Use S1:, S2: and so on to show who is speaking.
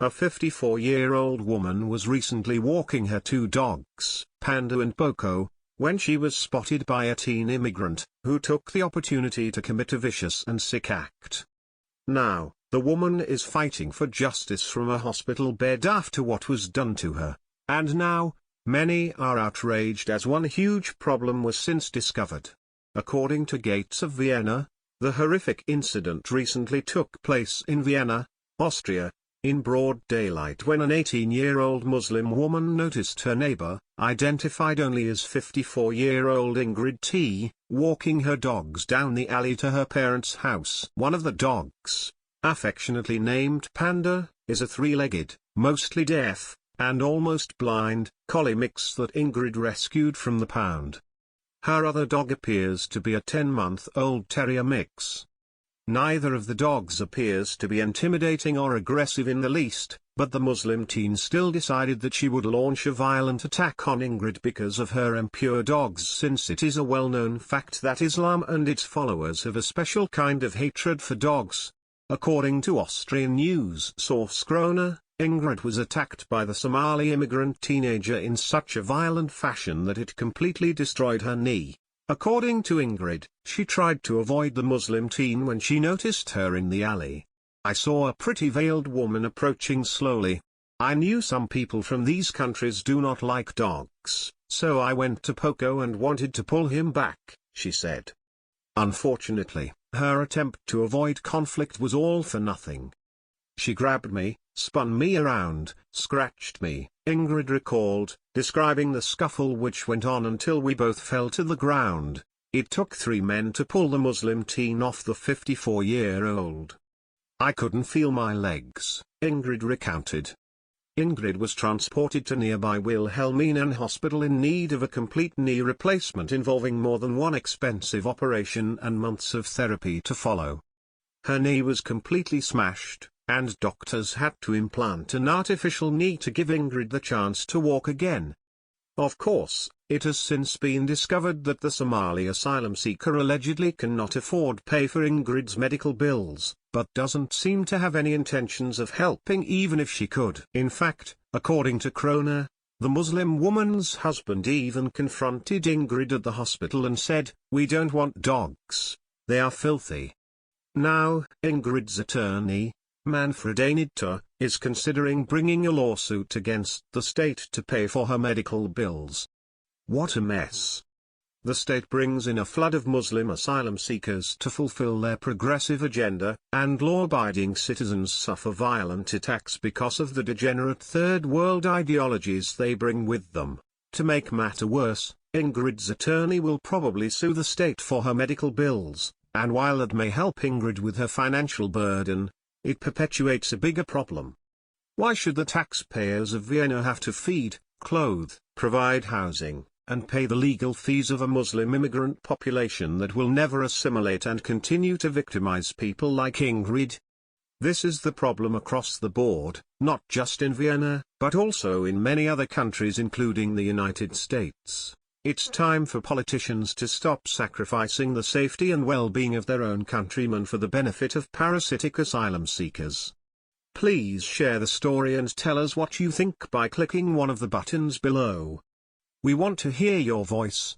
S1: A 54-year-old woman was recently walking her two dogs, Panda and Poco, when she was spotted by a teen immigrant, who took the opportunity to commit a vicious and sick act. Now, the woman is fighting for justice from a hospital bed after what was done to her, and now, many are outraged as one huge problem was since discovered. According to Gates of Vienna, the horrific incident recently took place in Vienna, Austria, in broad daylight when an 18-year-old Muslim woman noticed her neighbor, identified only as 54-year-old Ingrid T., walking her dogs down the alley to her parents' house. One of the dogs, affectionately named Panda, is a three-legged, mostly deaf, and almost blind, collie mix that Ingrid rescued from the pound. Her other dog appears to be a 10-month-old terrier mix. Neither of the dogs appears to be intimidating or aggressive in the least, but the Muslim teen still decided that she would launch a violent attack on Ingrid because of her impure dogs, since it is a well-known fact that Islam and its followers have a special kind of hatred for dogs. According to Austrian news source Krone, Ingrid was attacked by the Somali immigrant teenager in such a violent fashion that it completely destroyed her knee. According to Ingrid, she tried to avoid the Muslim teen when she noticed her in the alley. I saw a pretty veiled woman approaching slowly. I knew some people from these countries do not like dogs, so I went to Poco and wanted to pull him back, she said. Unfortunately, her attempt to avoid conflict was all for nothing. She grabbed me, spun me around, scratched me, Ingrid recalled, describing the scuffle which went on until we both fell to the ground. It took 3 men to pull the Muslim teen off the 54-year-old. I couldn't feel my legs, Ingrid recounted. Ingrid was transported to nearby Wilhelminen Hospital in need of a complete knee replacement involving more than one expensive operation and months of therapy to follow. Her knee was completely smashed, and doctors had to implant an artificial knee to give Ingrid the chance to walk again. Of course, it has since been discovered that the Somali asylum seeker allegedly cannot afford pay for Ingrid's medical bills, but doesn't seem to have any intentions of helping even if she could. In fact, according to Krone, the Muslim woman's husband even confronted Ingrid at the hospital and said, "We don't want dogs. They are filthy." Now, Ingrid's attorney, Manfred Einitzer, is considering bringing a lawsuit against the state to pay for her medical bills. What a mess. The state brings in a flood of Muslim asylum seekers to fulfill their progressive agenda, and law-abiding citizens suffer violent attacks because of the degenerate third world ideologies they bring with them. To make matter worse, Ingrid's attorney will probably sue the state for her medical bills, and while that may help Ingrid with her financial burden, it perpetuates a bigger problem. Why should the taxpayers of Vienna have to feed, clothe, provide housing, and pay the legal fees of a Muslim immigrant population that will never assimilate and continue to victimize people like Ingrid? This is the problem across the board, not just in Vienna, but also in many other countries including the United States. It's time for politicians to stop sacrificing the safety and well-being of their own countrymen for the benefit of parasitic asylum seekers. Please share the story and tell us what you think by clicking one of the buttons below. We want to hear your voice.